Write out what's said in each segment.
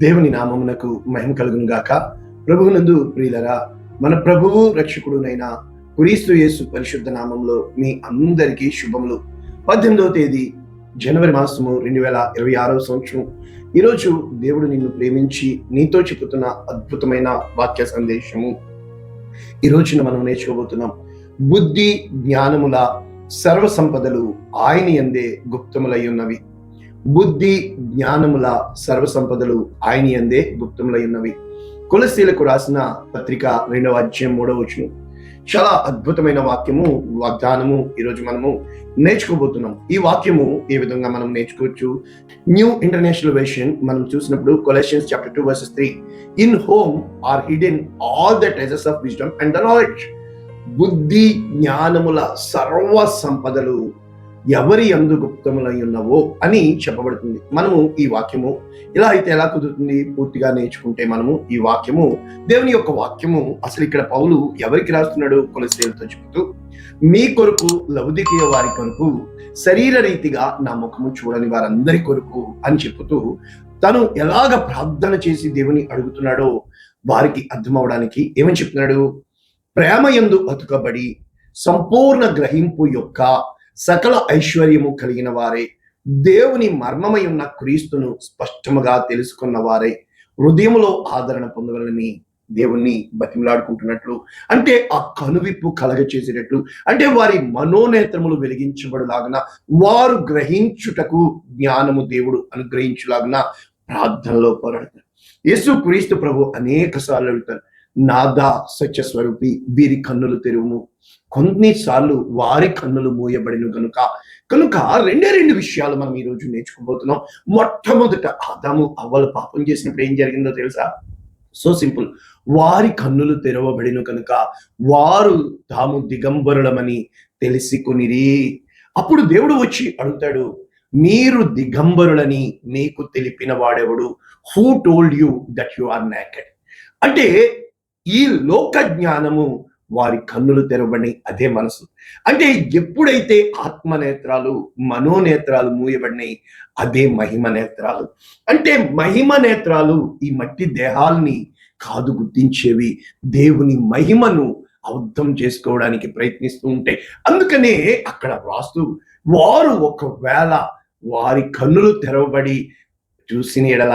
దేవుని నామమునకు మహిమ కలుగును గాక. ప్రభువునందు ప్రియులరా, మన ప్రభువు రక్షకుడునైన క్రీస్తు యేసు పరిశుద్ధ నామంలో మీ అందరికీ శుభములు. 18వ తేదీ జనవరి మాసము 2026 సంవత్సరం. ఈరోజు దేవుడు నిన్ను ప్రేమించి నీతో చెబుతున్న అద్భుతమైన వాక్య సందేశము. ఈ రోజున మనం నేర్చుకోబోతున్నాం. బుద్ధి జ్ఞానముల సర్వ సంపదలు ఆయన యందే గుప్తములై ఉన్నవి. బుద్ధి జ్ఞానముల సర్వ సంపదలు ఆయన యందే గుప్తములై ఉన్నవి. కొలస్సీలకు రాసిన పత్రిక 2వ అధ్యాయం 3వ వచనం. చాలా అద్భుతమైన వాక్యము, వాగ్దానము ఈరోజు మనము నేర్చుకోబోతున్నాం. ఈ వాక్యము ఏ విధంగా మనం నేర్చుకోవచ్చు? న్యూ ఇంటర్నేషనల్ వెర్షన్ మనం చూసినప్పుడు Colossians chapter 2 verses 3, in whom are hidden all the treasures of wisdom and the knowledge. బుద్ధి జ్ఞానముల సర్వ సంపదలు ఎవరి యందు గుప్తములై ఉన్నవో అని చెప్పబడుతుంది. మనము ఈ వాక్యము ఇలా అయితే ఎలా కుదురుతుంది? పూర్తిగా నేర్చుకుంటే మనము ఈ వాక్యము, దేవుని యొక్క వాక్యము అసలు ఇక్కడ పౌలు ఎవరికి రాస్తున్నాడు? కొలస్సీయులతో చెబుతూ, మీ కొరకు, లౌదికీయ వారి కొరకు, శరీర రీతిగా నా ముఖము చూడని వారందరి కొరకు అని చెబుతూ తను ఎలాగ ప్రార్థన చేసి దేవుని అడుగుతున్నాడో వారికి అర్థమవడానికి ఏమని చెప్తున్నాడు? ప్రేమ యందు అతుకబడి సంపూర్ణ గ్రహింపు యొక్క సకల ఐశ్వర్యము కలిగిన వారే, దేవుని మర్మమై ఉన్న క్రీస్తును స్పష్టముగా తెలుసుకున్న వారే హృదయములో ఆదరణ పొందవలని దేవుణ్ణి బతిమలాడుకుంటున్నట్లు, అంటే ఆ కనువిప్పు కలగ చేసేటట్లు, అంటే వారి మనోనేత్రములు వెలిగించబడులాగన, వారు గ్రహించుటకు జ్ఞానము దేవుడు అనుగ్రహించులాగన ప్రార్థనలో పోరాడతారు. యేసు క్రీస్తు ప్రభు అనేక సార్లు అడుగుతారు, నాదా సత్య స్వరూపి, వీరి కన్నులు తెరువుము. కొన్నిసార్లు వారి కన్నులు మూయబడిను కనుక రెండు విషయాలు మనం ఈ రోజు నేర్చుకోబోతున్నాం. మొట్టమొదట ఆదాము అవ్వలు పాపం చేసినప్పుడు ఏం జరిగిందో తెలుసా? So simple. వారి కన్నులు తెరవబడిను కనుక వారు తాము దిగంబరులమని తెలిసికొనిరి. అప్పుడు దేవుడు వచ్చి అడుగుతాడు, మీరు దిగంబరులని మీకు తెలిపిన వాడెవడు? Who told you that you are naked? అంటే ఈ లోక జ్ఞానము వారి కన్నులు తెరవబడి, అదే మనసు. అంటే ఎప్పుడైతే ఆత్మనేత్రాలు, మనోనేత్రాలు మూయబడినాయి, అదే మహిమ నేత్రాలు. అంటే మహిమ నేత్రాలు ఈ మట్టి దేహాల్ని కాదు గుర్తించేవి, దేవుని మహిమను అర్థం చేసుకోవడానికి ప్రయత్నిస్తూ ఉంటాయి. అందుకనే అక్కడ రాస్తూ, వారు ఒకవేళ వారి కన్నులు తెరవబడి చూసిన ఎడల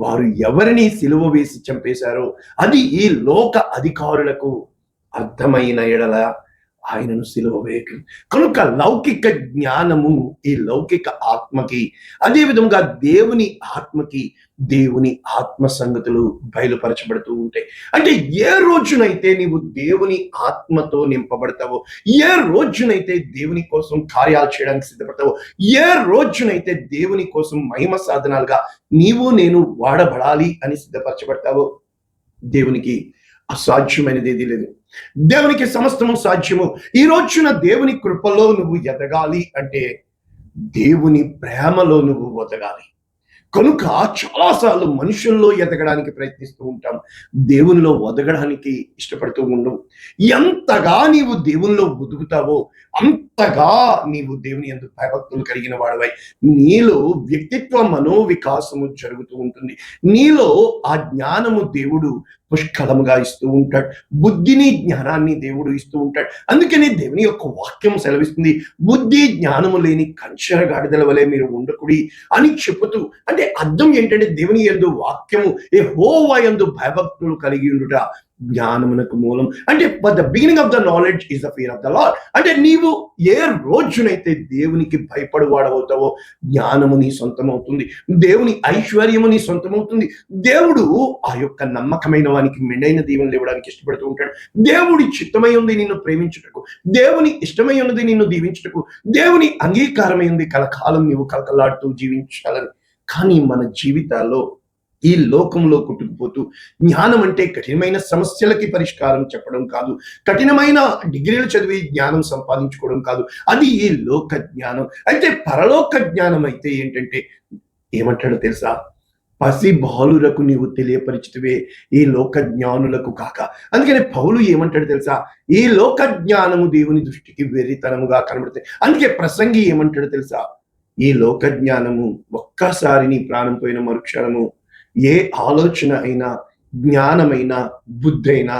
వారు ఎవరిని సిలువ వేసి చంపేశారో అది ఈ లోక అధికారులకు అర్థమైన ఎడల ఆయనను సిలువ వేయకు. కనుక లౌకిక జ్ఞానము ఈ లౌకిక ఆత్మకి, అదే విధంగా దేవుని ఆత్మకి దేవుని ఆత్మ సంగతులు బయలుపరచబడుతూ ఉంటాయి. అంటే ఏ రోజునైతే నీవు దేవుని ఆత్మతో నింపబడతావో, ఏ రోజునైతే దేవుని కోసం కార్యాలు చేయడానికి సిద్ధపడతావో, ఏ రోజునైతే దేవుని కోసం మహిమ సాధనాలుగా నీవు నేను వాడబడాలి అని సిద్ధపరచబడతావో, దేవునికి అసాధ్యమైనది ఏది లేదు. దేవునికి సమస్తము సాధ్యము. ఈ రోజున దేవుని కృపలో నువ్వు ఎదగాలి అంటే దేవుని ప్రేమలో నువ్వు ఎదగాలి. కనుక చాలాసార్లు మనుషుల్లో ఎదగడానికి ప్రయత్నిస్తూ ఉంటాం, దేవునిలో ఒదగడానికి ఇష్టపడుతూ ఉండవు. ఎంతగా నీవు దేవునిలో ఒదుగుతావో అంతగా నీవు దేవుని యందు భయభక్తులు కలిగిన వాడవై నీలో వ్యక్తిత్వ మనోవికాసము జరుగుతూ ఉంటుంది. నీలో ఆ జ్ఞానము దేవుడు పుష్కలముగా ఇస్తూ ఉంటాడు. బుద్ధిని జ్ఞానాన్ని దేవుడు ఇస్తూ ఉంటాడు. అందుకని దేవుని యొక్క వాక్యం సెలవిస్తుంది, బుద్ధి జ్ఞానము లేని కంచెర గాడిదల వలె మీరు ఉండకుడి అని చెప్పుతూ, అంటే అర్థం ఏంటంటే దేవుని యందు వాక్యము, యెహోవా యందు భయభక్తులు కలిగి ఉండుట జ్ఞానమునకు మూలం. అంటే the beginning of the knowledge is the fear of the lord. అంటే నీవు ఏ రోజునైతే దేవునికి భయపడువాడవుతావో జ్ఞానము నీ సొంతమవుతుంది, దేవుని ఐశ్వర్యము నీ సొంతమవుతుంది. దేవుడు ఆ యొక్క నమ్మకమైన వానికి మెండైన దీవెనలు ఇవ్వడానికి ఇష్టపడుతూ ఉంటాడు. దేవుడి చిత్తమై ఉంది నిన్ను ప్రేమించుటకు, దేవుని ఇష్టమై ఉన్నది నిన్ను దీవించుటకు, దేవుని అంగీకారమై ఉంది కలకాలం నీవు కలకలాడుతూ జీవించాలని. కానీ మన జీవితాల్లో ఈ లోకంలో కొట్టుకుపోతూ, జ్ఞానం అంటే కఠినమైన సమస్యలకి పరిష్కారం చెప్పడం కాదు, కఠినమైన డిగ్రీలు చదివి జ్ఞానం సంపాదించుకోవడం కాదు, అది ఈ లోక జ్ఞానం. అయితే పరలోక జ్ఞానం అయితే ఏంటంటే ఏమంటాడో తెలుసా? పసి బాలురకు నీవు తెలియపరిచితివే, ఈ లోక జ్ఞానులకు కాక. అందుకని పౌలు ఏమంటాడు తెలుసా? ఈ లోక జ్ఞానము దేవుని దృష్టికి వెర్రితనముగా కనబడుతుంది. అందుకే ప్రసంగి ఏమంటాడు తెలుసా? ఈ లోక జ్ఞానము ఒక్కసారి నీ ప్రాణం పోయిన మరుక్షణము ఏ ఆలోచన అయినా, జ్ఞానమైన, బుద్ధైనా,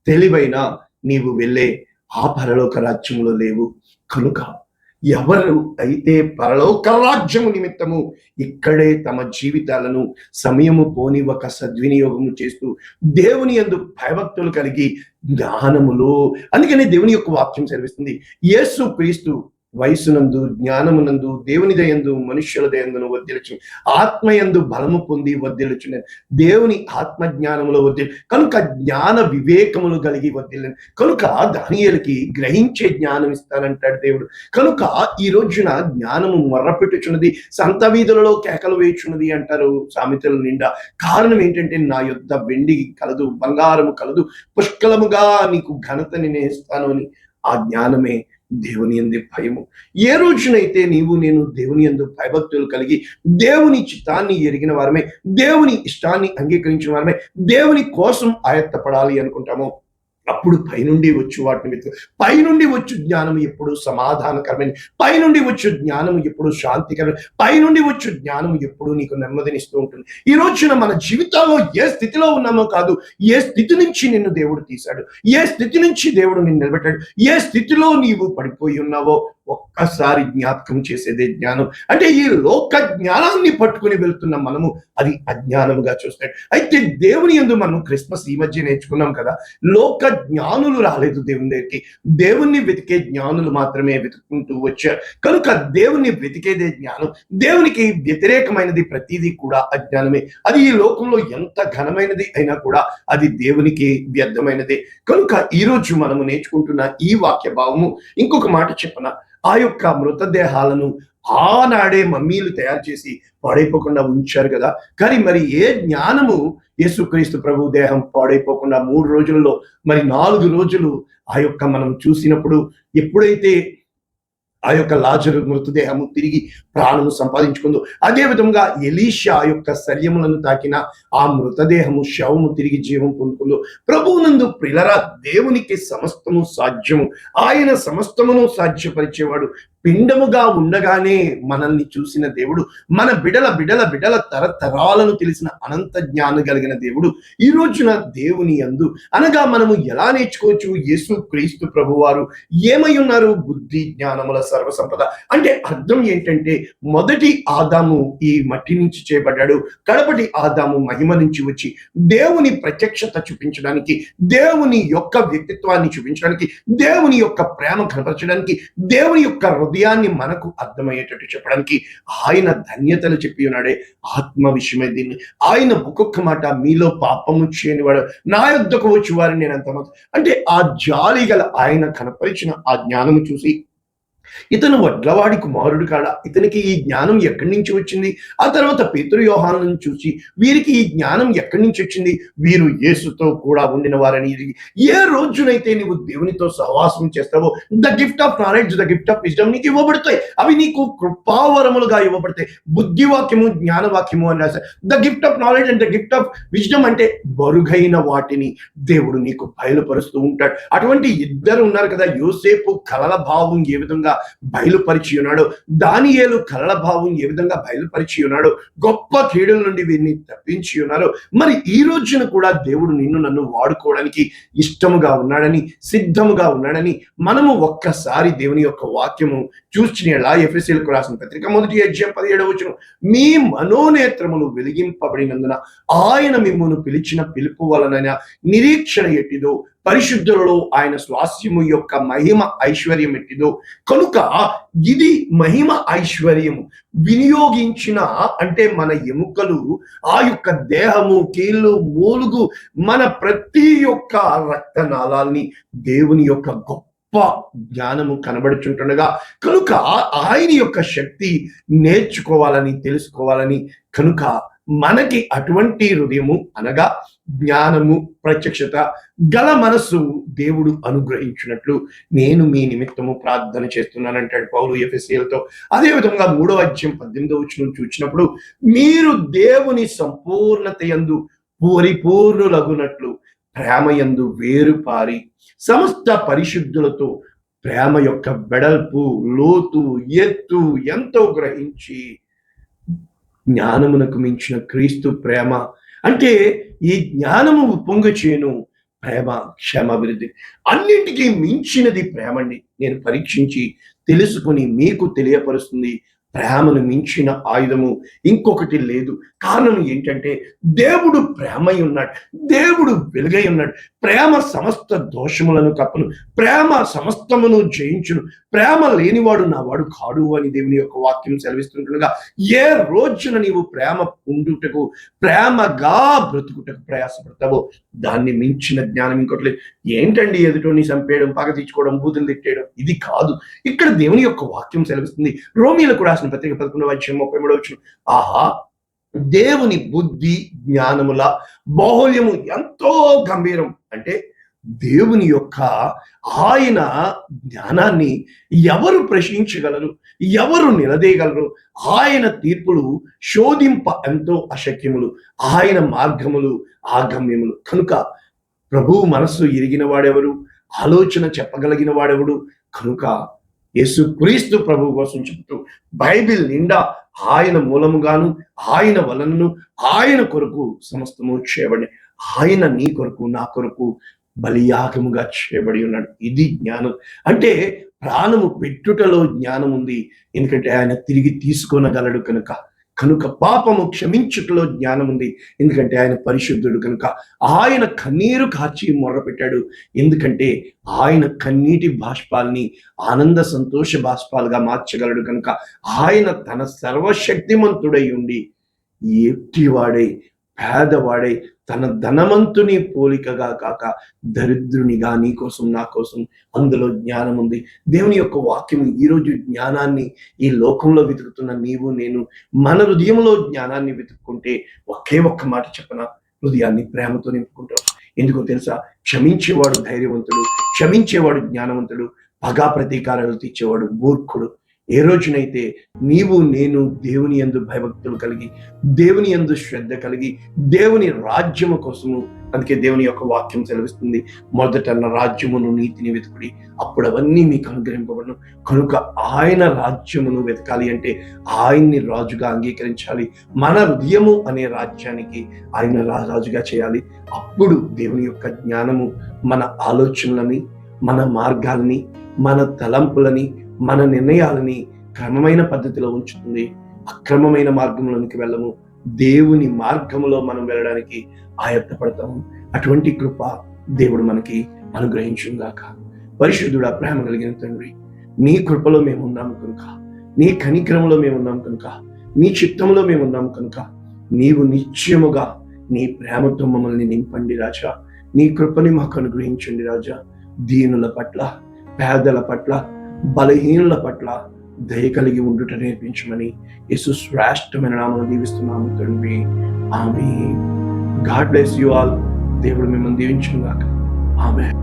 తెలివైనా నీవు వెళ్ళే ఆ పరలోక రాజ్యంలో లేవు. కనుక ఎవరు అయితే పరలోక రాజ్యము నిమిత్తము ఇక్కడే తమ జీవితాలను సమయము పోనివ్వక సద్వినియోగము చేస్తూ దేవుని యందు భయభక్తులు కలిగి జ్ఞానములో, అందుకనే దేవుని యొక్క వాక్యం సెలవిస్తుంది, యేసు క్రీస్తు వయసునందు, జ్ఞానమునందు, దేవుని దయందు, మనుష్యుల దయందును వర్ధిల్లుచు, ఆత్మయందు బలము పొంది వర్ధిల్లుచున్నాను. దేవుని ఆత్మ జ్ఞానములో వర్ధిల్లు, కనుక జ్ఞాన వివేకములు కలిగి వర్ధిల్లను. కనుక దానియేలుకి గ్రహించే జ్ఞానం ఇస్తానంటాడు దేవుడు. కనుక ఈ రోజున జ్ఞానము మొర్రపెట్టుచున్నది, సంత వీధులలో కేకలు వేయుచున్నది అంటారు సామెతల నిండా. కారణం ఏంటంటే, నా యొద్ద వెండి కలదు, బంగారము కలదు, పుష్కలముగా నీకు ఘనతని నేను ఇస్తాను అని. ఆ జ్ఞానమే దేవుని యందు భయము. ఏ రోజునైతే నీవు నేను దేవుని యందు భయభక్తులు కలిగి దేవుని చిత్తాన్ని ఎరిగిన వారమే, దేవుని ఇష్టాన్ని అంగీకరించిన వారమే, దేవుని కోసం ఆయత్తపడాలి అనుకుంటామో, అప్పుడు పైనుండి వచ్చు వాటిని పైనుండి వచ్చు జ్ఞానం ఎప్పుడు సమాధానకరమైన, పైనుండి వచ్చు జ్ఞానం ఎప్పుడు శాంతికరమైన, పైనుండి వచ్చు జ్ఞానం ఎప్పుడు నీకు నెమ్మదినిస్తూ ఉంటుంది. ఈ రోజున మన జీవితాల్లో ఏ స్థితిలో ఉన్నామో కాదు, ఏ స్థితి నుంచి నిన్ను దేవుడు తీశాడు, ఏ స్థితి నుంచి దేవుడు నిన్ను నిలబెట్టాడు, ఏ స్థితిలో నీవు పడిపోయి ఉన్నావో ఒక్కసారి జ్ఞాపకం చేసేదే జ్ఞానం. అంటే ఈ లోక జ్ఞానాన్ని పట్టుకుని వెళ్తున్న మనము అది అజ్ఞానముగా చూస్తాడు. అయితే దేవుని యందు మనం క్రిస్మస్ ఈ మధ్య నేర్చుకున్నాం కదా, లోక జ్ఞానులు రాలేదు దేవుని దగ్గరికి, దేవుణ్ణి వెతికే జ్ఞానులు మాత్రమే వెతుకుంటూ వచ్చారు. కనుక దేవుణ్ణి వెతికేదే జ్ఞానం. దేవునికి వ్యతిరేకమైనది ప్రతిదీ కూడా అజ్ఞానమే. అది ఈ లోకంలో ఎంత ఘనమైనది అయినా కూడా అది దేవునికి వ్యర్థమైనదే. కనుక ఈ రోజు మనము నేర్చుకుంటున్న ఈ వాక్య భావము, ఇంకొక మాట చెప్పన, ఆ యొక్క మృతదేహాలను ఆనాడే మమ్మీలు తయారు చేసి పాడైపోకుండా ఉంచారు కదా. కానీ మరి ఏ జ్ఞానము యేసుక్రీస్తు ప్రభు దేహం పాడైపోకుండా 3 రోజులలో, మరి 4 రోజులు ఆ యొక్క మనం చూసినప్పుడు, ఎప్పుడైతే ఆ యొక్క లాజరు మృతదేహము తిరిగి ప్రాణము సంపాదించుకుందో, అదే విధంగా ఎలీషా యొక్క శల్యములను తాకిన ఆ మృతదేహము, శవము తిరిగి జీవం పొందుకుందో. ప్రభువునందు ప్రియులారా, దేవునికి సమస్తము సాధ్యము. ఆయన సమస్తమును సాధ్యపరిచేవాడు. పిండముగా ఉండగానే మనల్ని చూసిన దేవుడు, మన బిడల బిడల బిడల తరతరాలను తెలిసిన అనంత జ్ఞానం కలిగిన దేవుడు. ఈ రోజున దేవుని యందు అనగా మనము ఎలా నేర్చుకోవచ్చు? యేసు క్రీస్తు ప్రభువారు ఏమై ఉన్నారు? బుద్ధి జ్ఞానముల సర్వసంపద. అంటే అర్థం ఏంటంటే, మొదటి ఆదాము ఈ మట్టి నుంచి చేయబడ్డాడు, కడపటి ఆదాము మహిమ నుంచి వచ్చి దేవుని ప్రత్యక్షత చూపించడానికి, దేవుని యొక్క వ్యక్తిత్వాన్ని చూపించడానికి, దేవుని యొక్క ప్రేమ కనపరచడానికి, దేవుని యొక్క హృదయాన్ని మనకు అర్థమయ్యేటట్టు చెప్పడానికి ఆయన ధన్యతలు చెప్పి ఉన్నాడే. ఆత్మ విషయమై దీన్ని ఆయన ఒక్కొక్క మాట, మీలో పాపము చేయనివాడు నా యొద్దకు వచ్చి వారిని నేను అంత, అంటే ఆ జాలి గల ఆయన కనపరిచిన ఆ జ్ఞానము చూసి, ఇతను వడ్లవాడి కుమారుడు కాడా, ఇతనికి ఈ జ్ఞానం ఎక్కడి నుంచి వచ్చింది? ఆ తర్వాత పేతురు యోహానులను చూసి, వీరికి ఈ జ్ఞానం ఎక్కడి నుంచి వచ్చింది? వీరు యేసుతో కూడా ఉండిన వారని. ఏ రోజునైతే నీవు దేవునితో సహవాసం చేస్తావో, the gift of knowledge, the gift of wisdom నీకు ఇవ్వబడతాయి. అవి నీకు కృపావరములుగా ఇవ్వబడతాయి. బుద్ధివాక్యము, జ్ఞానవాక్యము అని రాశారు. The gift of knowledge and the gift of wisdom అంటే బరుగైన వాటిని దేవుడు నీకు బయలుపరుస్తూ ఉంటాడు. అటువంటి ఇద్దరు ఉన్నారు కదా, యోసేపు కలల భావం ఏ విధంగా బయలుపరిచి ఉన్నాడు, దానియేలు కలల భావం ఏ విధంగా బయలుపరిచి ఉన్నాడు, గొప్ప కీడుల నుండి వీరిని తప్పించి ఉన్నారు. మరి ఈ రోజున కూడా దేవుడు నిన్ను నన్ను వాడుకోవడానికి ఇష్టముగా ఉన్నాడని, సిద్ధముగా ఉన్నాడని మనము ఒక్కసారి దేవుని యొక్క వాక్యము చూచినలా, ఎఫెసీయులకు రాసిన పత్రిక 1:17 మీ మనోనేత్రములు వెలిగింపబడినందున ఆయన మిమ్మును పిలిచిన పిలుపు వలన నిరీక్షణ ఎట్టిదో, పరిశుద్ధులలో ఆయన స్వాస్యము యొక్క మహిమ ఐశ్వర్యం ఎట్టిదో. కనుక ఇది మహిమ ఐశ్వర్యము వినియోగించిన, అంటే మన ఎముకలు, ఆ యొక్క దేహము, కీళ్ళు, మూలుగు, మన ప్రతి ఒక్క రక్తనాళాల్ని దేవుని యొక్క గొప్ప జ్ఞానము కనబడుచుంటుండగా, కనుక ఆయన యొక్క శక్తి నేర్చుకోవాలని, తెలుసుకోవాలని, కనుక మనకి అటువంటి హృదయము అనగా జ్ఞానము, ప్రత్యక్షత గల మనస్సు దేవుడు అనుగ్రహించినట్లు నేను మీ నిమిత్తము ప్రార్థన చేస్తున్నానంటాడు పౌలు ఎఫెసీయులతో. అదే విధంగా 3:18 చూచినప్పుడు, మీరు దేవుని సంపూర్ణత యందు పరిపూర్ణులగునట్లు ప్రేమ యందు వేరుపారి సమస్త పరిశుద్ధులతో ప్రేమ యొక్క వెడల్పు, లోతు, ఎత్తు ఎంతో గ్రహించి, జ్ఞానమునకు మించిన క్రీస్తు ప్రేమ అంటే ఈ జ్ఞానము ఉప్పొంగ చేయను ప్రేమ, క్షమాభివృద్ధి. అన్నింటికీ మించినది ప్రేమ అండి. నేను పరీక్షించి తెలుసుకుని మీకు తెలియపరుస్తుంది. ప్రేమను మించిన ఆయుధము ఇంకొకటి లేదు. కారణం ఏంటంటే దేవుడు ప్రేమై ఉన్నాడు, దేవుడు వెలుగై ఉన్నాడు. ప్రేమ సమస్త దోషములను కప్పును, ప్రేమ సమస్తమును జయించును, ప్రేమ లేనివాడు నా వాడు కాడు అని దేవుని యొక్క వాక్యం సెలవిస్తుండగా, ఏ రోజున నీవు ప్రేమ ఉండుటకు, ప్రేమగా బ్రతుకుటకు ప్రయాసపడతావో దాన్ని మించిన జ్ఞానం ఇంకోటి లేదు. ఏంటండి ఎదుటోని చంపేయడం, పగ తీర్చుకోవడం, బూతులు తిట్టేయడం, ఇది కాదు. ఇక్కడ దేవుని యొక్క వాక్యం సెలవిస్తుంది. రోమీలకు రాసిన పత్రిక 11:33 ఆహా, దేవుని బుద్ధి జ్ఞానముల బాహుల్యము ఎంతో గంభీరం. అంటే దేవుని యొక్క ఆయన జ్ఞానాన్ని ఎవరు ప్రశ్నించగలరు, ఎవరు నిలదేయగలరు? ఆయన తీర్పులు శోధింప ఎంతో అశక్యములు, ఆయన మార్గములు ఆగమ్యములు. కనుక ప్రభువు మనస్సు ఎరిగిన వాడెవరు, ఆలోచన చెప్పగలిగిన వాడెవడు? కనుక యేసుక్రీస్తు ప్రభువు కోసం చెబుతూ బైబిల్ నిండా ఆయన మూలముగాను, ఆయన వలనను, ఆయన కొరకు సమస్తము చేయబడి, ఆయన నీ కొరకు నా కొరకు బలియాగముగా చేయబడి ఉన్నాడు. ఇది జ్ఞానం. అంటే ప్రాణము పెట్టుటలో జ్ఞానం ఉంది, ఎందుకంటే ఆయన తిరిగి తీసుకొనగలడు కనుక. కనుక పాపము క్షమించుటలో జ్ఞానం ఉంది, ఎందుకంటే ఆయన పరిశుద్ధుడు కనుక. ఆయన కన్నీరు కార్చి మొర్ర పెట్టాడు, ఎందుకంటే ఆయన కన్నీటి బాష్పాల్ని ఆనంద సంతోష బాష్పాలుగా మార్చగలడు కనుక. ఆయన తన సర్వశక్తిమంతుడై ఉండి ఎట్టివాడై, పేదవాడై, తన ధనవంతుని పోలికగా కాక దరిద్రునిగా నీ కోసం నా కోసం, అందులో జ్ఞానం ఉంది. దేవుని యొక్క వాక్యం ఈరోజు జ్ఞానాన్ని ఈ లోకంలో వెతుకుతున్న నీవు నేను మన హృదయంలో జ్ఞానాన్ని వెతుక్కుంటే ఒకే ఒక్క మాట చెప్పన, హృదయాన్ని ప్రేమతో నింపుకుంటాం. ఎందుకో తెలుసా? క్షమించేవాడు ధైర్యవంతుడు, క్షమించేవాడు జ్ఞానవంతుడు, పగా ప్రతీకారాలు తీర్చేవాడు మూర్ఖుడు. ఏ రోజునైతే నీవు నేను దేవుని యందు భయభక్తులు కలిగి, దేవుని యందు శ్రద్ధ కలిగి, దేవుని రాజ్యము కోసము, అందుకే దేవుని యొక్క వాక్యం సెలవిస్తుంది, మొదట నా రాజ్యమును నీతిని వెతుకుడి, అప్పుడు అవన్నీ మీకు అనుగ్రహింపబడును. కనుక ఆయన రాజ్యమును వెతకాలి అంటే ఆయన్ని రాజుగా అంగీకరించాలి. మన హృదయము అనే రాజ్యానికి ఆయన రాజుగా చేయాలి. అప్పుడు దేవుని యొక్క జ్ఞానము మన ఆలోచనలని, మన మార్గాల్ని, మన తలంపులని, మన నిర్ణయాలని క్రమమైన పద్ధతిలో ఉంచుతుంది. అక్రమమైన మార్గంలోనికి వెళ్ళము, దేవుని మార్గంలో మనం వెళ్ళడానికి ఆయత్తపడతాము. అటువంటి కృప దేవుడు మనకి అనుగ్రహించుగాక. పరిశుద్ధుడా, ప్రేమ కలిగిన తండ్రి, నీ కృపలో మేము ఉన్నాము కనుక, నీ కనిక్రమంలో మేము ఉన్నాం కనుక, నీ చిత్తంలో మేము ఉన్నాం కనుక, నీవు నిత్యముగా నీ ప్రేమతో మమ్మల్ని నింపండి రాజా. నీ కృపని మాకు అనుగ్రహించండి రాజా. దీనుల పట్ల, పేదల పట్ల, బలహీనుల పట్ల దయ కలిగి ఉండుట నేర్పించమని యేసు శ్రేష్టమైన నామమున దీవిస్తున్నాము తండ్రి. Amen. God bless you all. దేవుడు మిమ్మల్ని దీవించును గాక. ఆమేన్.